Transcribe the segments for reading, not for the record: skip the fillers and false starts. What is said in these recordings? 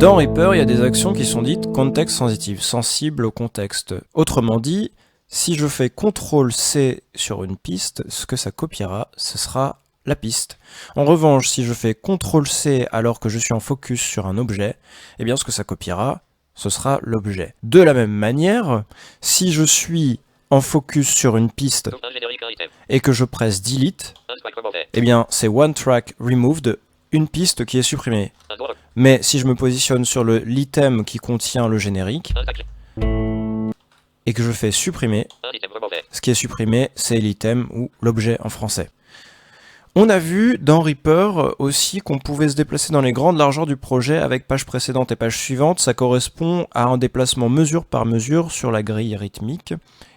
Dans Reaper, il y a des actions qui sont dites context sensitive, sensibles au contexte. Autrement dit, si je fais CTRL-C sur une piste, ce que ça copiera, ce sera la piste. En revanche, si je fais CTRL-C alors que je suis en focus sur un objet, eh bien ce que ça copiera, ce sera l'objet. De la même manière, si je suis en focus sur une piste et que je presse Delete, eh bien c'est One Track Removed, une piste qui est supprimée. Mais si je me positionne sur l'item qui contient le générique et que je fais supprimer, ce qui est supprimé, c'est l'item ou l'objet en français. On a vu dans Reaper aussi qu'on pouvait se déplacer dans les grandes largeurs du projet avec page précédente et page suivante. Ça correspond à un déplacement mesure par mesure sur la grille rythmique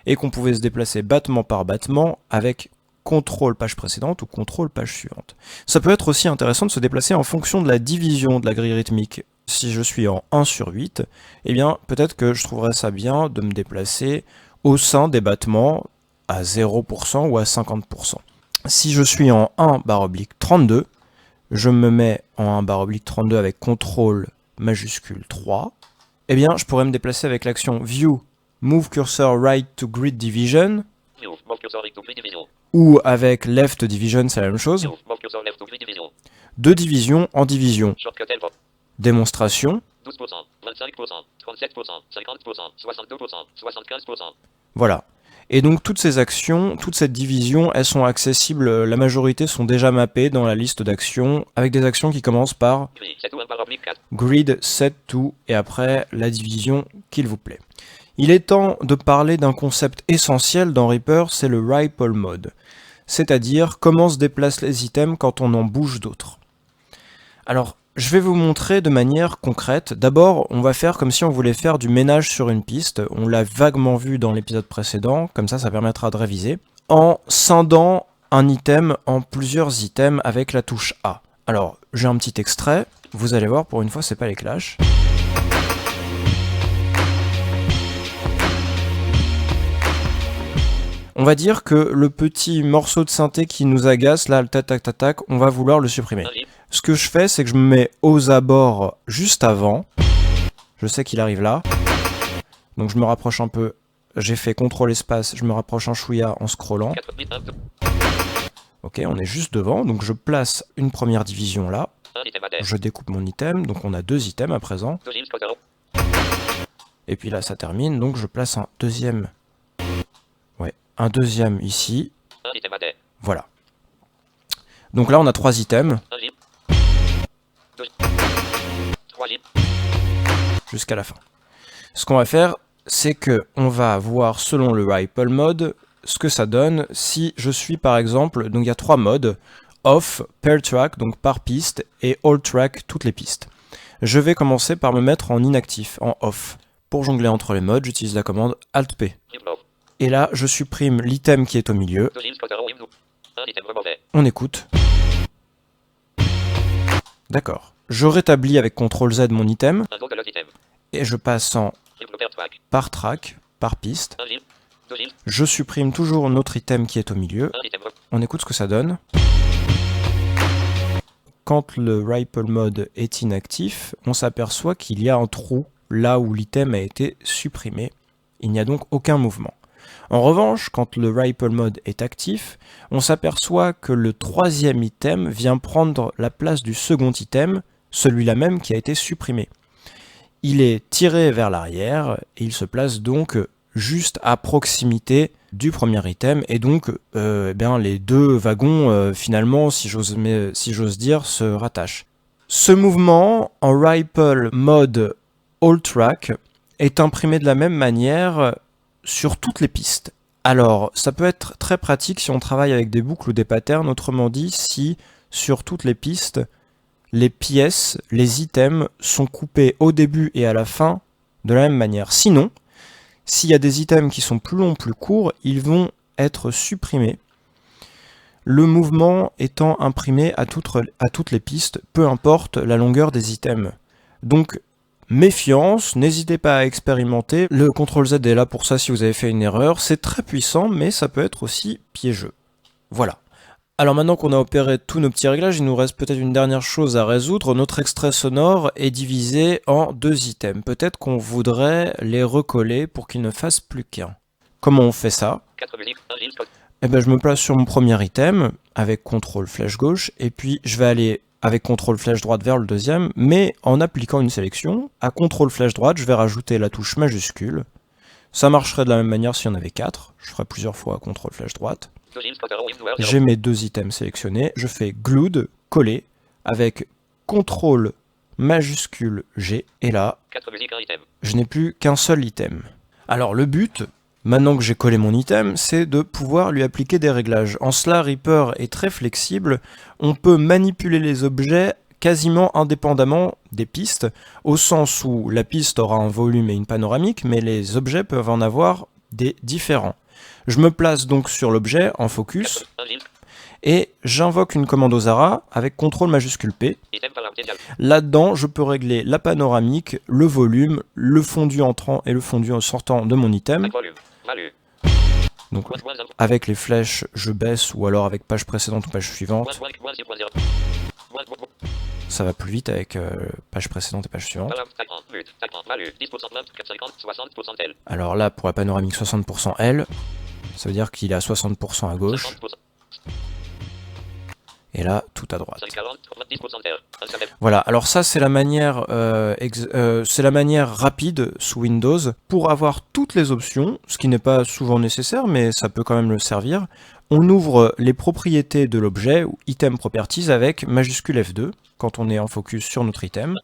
et qu'on pouvait se déplacer battement par battement avec CTRL page précédente ou CTRL page suivante. Ça peut être aussi intéressant de se déplacer en fonction de la division de la grille rythmique. Si je suis en 1/8, eh bien peut-être que je trouverais ça bien de me déplacer au sein des battements à 0% ou à 50%. Si je suis en 1/32, je me mets en 1/32 avec CTRL majuscule 3, eh bien je pourrais me déplacer avec l'action View, Move Cursor Right to Grid Division, ou avec Left Division, c'est la même chose, de division en division. Démonstration. 12%, 25%, 37%, 50%, 62%, 75%. Voilà. Et donc toutes ces actions, toute cette division, elles sont accessibles, la majorité sont déjà mappées dans la liste d'actions, avec des actions qui commencent par Grid Set To, et après la division qu'il vous plaît. Il est temps de parler d'un concept essentiel dans Reaper, c'est le Ripple Mode. C'est-à-dire comment se déplacent les items quand on en bouge d'autres. Alors, je vais vous montrer de manière concrète. D'abord, on va faire comme si on voulait faire du ménage sur une piste. On l'a vaguement vu dans l'épisode précédent, comme ça permettra de réviser. En scindant un item en plusieurs items avec la touche A. Alors, j'ai un petit extrait. Vous allez voir, pour une fois, c'est pas les clashs. On va dire que le petit morceau de synthé qui nous agace, là, le tac-tac-tac, on va vouloir le supprimer. Ce que je fais, c'est que je me mets aux abords juste avant. Je sais qu'il arrive là. Donc je me rapproche un peu. J'ai fait CTRL espace, je me rapproche un chouïa en scrollant. Ok, on est juste devant. Donc je place une première division là. Je découpe mon item. Donc on a 2 items à présent. Et puis là, ça termine. Donc je place un deuxième. Ouais, un deuxième ici. Voilà. Donc là, on a 3 items. Jusqu'à la fin. Ce qu'on va faire, c'est que on va voir selon le Ripple Mode ce que ça donne si je suis par exemple, donc il y a 3 modes, Off, Per Track, donc par piste, et All Track, toutes les pistes. Je vais commencer par me mettre en inactif, en Off. Pour jongler entre les modes, j'utilise la commande Alt-P. Et là, je supprime l'item qui est au milieu. On écoute. D'accord. Je rétablis avec CTRL-Z mon item. Et je passe en par track, par piste. Je supprime toujours notre item qui est au milieu. On écoute ce que ça donne. Quand le Ripple Mode est inactif, on s'aperçoit qu'il y a un trou là où l'item a été supprimé. Il n'y a donc aucun mouvement. En revanche, quand le Ripple Mode est actif, on s'aperçoit que le 3e item vient prendre la place du second item, celui-là même qui a été supprimé. Il est tiré vers l'arrière et il se place donc juste à proximité du premier item et donc les 2 wagons finalement, si j'ose dire, se rattachent. Ce mouvement en Ripple Mode All Track est imprimé de la même manière sur toutes les pistes. Alors, ça peut être très pratique si on travaille avec des boucles ou des patterns, autrement dit, si sur toutes les pistes, les pièces, les items sont coupés au début et à la fin de la même manière. Sinon, s'il y a des items qui sont plus longs, plus courts, ils vont être supprimés. Le mouvement étant imprimé à toutes les pistes, peu importe la longueur des items. Donc, méfiance, n'hésitez pas à expérimenter. Le CTRL-Z est là pour ça si vous avez fait une erreur. C'est très puissant, mais ça peut être aussi piégeux. Voilà. Alors maintenant qu'on a opéré tous nos petits réglages, il nous reste peut-être une dernière chose à résoudre. Notre extrait sonore est divisé en 2 items. Peut-être qu'on voudrait les recoller pour qu'ils ne fassent plus qu'un. Comment on fait ça? Eh ben, je me place sur mon premier item avec CTRL flèche gauche et puis je vais aller avec CTRL flèche droite vers le deuxième, mais en appliquant une sélection. À CTRL flèche droite, je vais rajouter la touche majuscule. Ça marcherait de la même manière s'il y en avait 4. Je ferai plusieurs fois CTRL flèche droite. J'ai mes 2 items sélectionnés. Je fais glued, coller, avec CTRL majuscule G. Et là, je n'ai plus qu'un seul item. Alors le but, maintenant que j'ai collé mon item, c'est de pouvoir lui appliquer des réglages. En cela, Reaper est très flexible. On peut manipuler les objets quasiment indépendamment des pistes, au sens où la piste aura un volume et une panoramique, mais les objets peuvent en avoir des différents. Je me place donc sur l'objet en focus, et j'invoque une commande Ozara avec CTRL majuscule P. Là-dedans, je peux régler la panoramique, le volume, le fondu entrant et le fondu sortant de mon item. Donc, avec les flèches, je baisse, ou alors avec page précédente ou page suivante. Ça va plus vite avec page précédente et page suivante. Alors là, pour la panoramique 60% L, ça veut dire qu'il est à 60% à gauche. Et là, tout à droite. Voilà, alors ça c'est la manière rapide sous Windows pour avoir toutes les options, ce qui n'est pas souvent nécessaire, mais ça peut quand même le servir. On ouvre les propriétés de l'objet, ou Item Properties, avec majuscule F2, quand on est en focus sur notre item.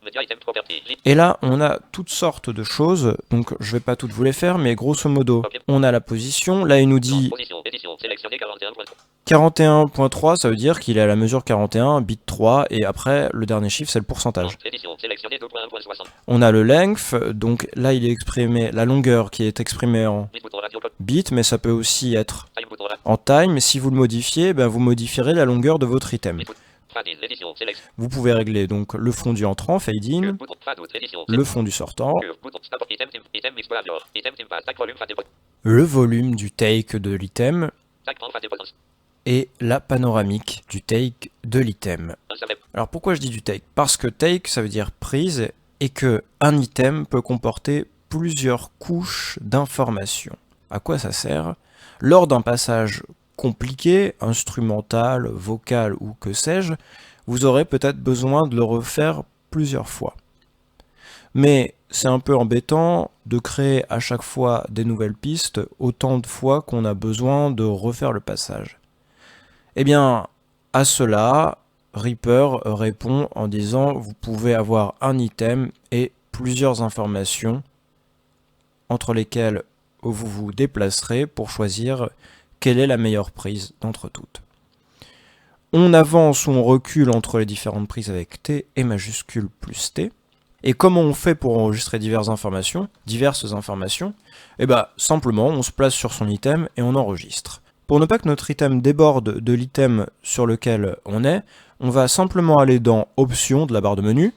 Et là, on a toutes sortes de choses, donc je vais pas toutes vous les faire, mais grosso modo, on a la position, là il nous dit 41.3, ça veut dire qu'il est à la mesure 41, bit 3, et après, le dernier chiffre, c'est le pourcentage. On a le length, donc là il est exprimé, la longueur qui est exprimée en bit, mais ça peut aussi être en time, et si vous le modifiez, ben, vous modifierez la longueur de votre item. Vous pouvez régler donc le fondu entrant, fade in, le fondu sortant, le volume du take de l'item, et la panoramique du take de l'item. Alors pourquoi je dis du take? Parce que take ça veut dire prise, et que un item peut comporter plusieurs couches d'informations. À quoi ça sert? Lors d'un passage compliqué, instrumental, vocal ou que sais-je, vous aurez peut-être besoin de le refaire plusieurs fois. Mais c'est un peu embêtant de créer à chaque fois des nouvelles pistes autant de fois qu'on a besoin de refaire le passage. Eh bien, à cela, Reaper répond en disant vous pouvez avoir un item et plusieurs informations entre lesquelles vous vous déplacerez pour choisir quelle est la meilleure prise d'entre toutes. On avance ou on recule entre les différentes prises avec T et majuscule plus T. Et comment on fait pour enregistrer diverses informations? Eh bien, simplement, on se place sur son item et on enregistre. Pour ne pas que notre item déborde de l'item sur lequel on est, on va simplement aller dans Options de la barre de menu.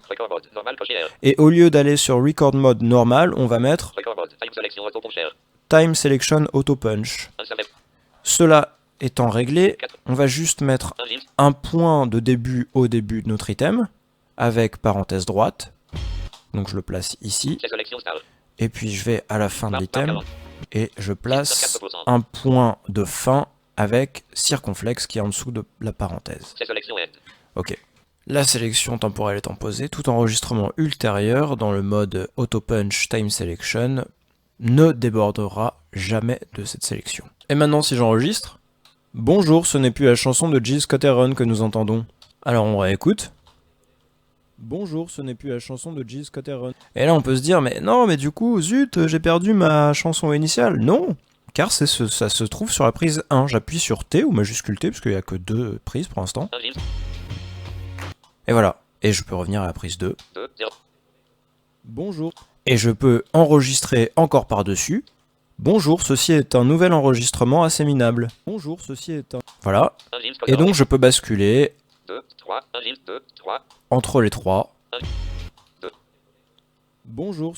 Et au lieu d'aller sur Record Mode normal, on va mettre Time Selection Auto Punch. Cela étant réglé, on va juste mettre un point de début au début de notre item, avec parenthèse droite. Donc je le place ici. Et puis je vais à la fin de l'item, et je place un point de fin avec circonflexe qui est en dessous de la parenthèse. Ok. La sélection temporelle étant posée, tout enregistrement ultérieur dans le mode Auto Punch Time Selection ne débordera jamais de cette sélection. Et maintenant si j'enregistre, bonjour, ce n'est plus la chanson de Jill Scott Heron que nous entendons. Alors on réécoute. Bonjour, ce n'est plus la chanson de Jill Scott Heron. Et là on peut se dire, mais non, mais du coup, zut, j'ai perdu ma chanson initiale. Non, car ça se trouve sur la prise 1. J'appuie sur T ou majuscule T, parce qu'il n'y a que 2 prises pour l'instant. Et voilà. Et je peux revenir à la prise 2. Bonjour. Et je peux enregistrer encore par-dessus. Bonjour, ceci est un nouvel enregistrement assez minable. Bonjour, ceci est un... Voilà. Et donc je peux basculer entre les 3. Bonjour,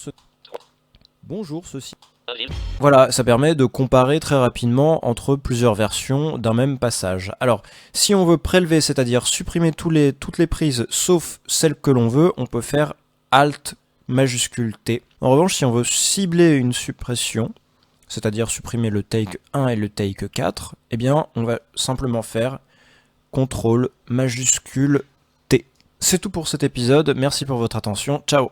Bonjour, ceci... Voilà, ça permet de comparer très rapidement entre plusieurs versions d'un même passage. Alors, si on veut prélever, c'est-à-dire supprimer toutes les prises sauf celles que l'on veut, on peut faire Alt majuscule T. En revanche, si on veut cibler une suppression, c'est-à-dire supprimer le take 1 et le take 4, eh bien, on va simplement faire CTRL majuscule T. C'est tout pour cet épisode, merci pour votre attention, ciao!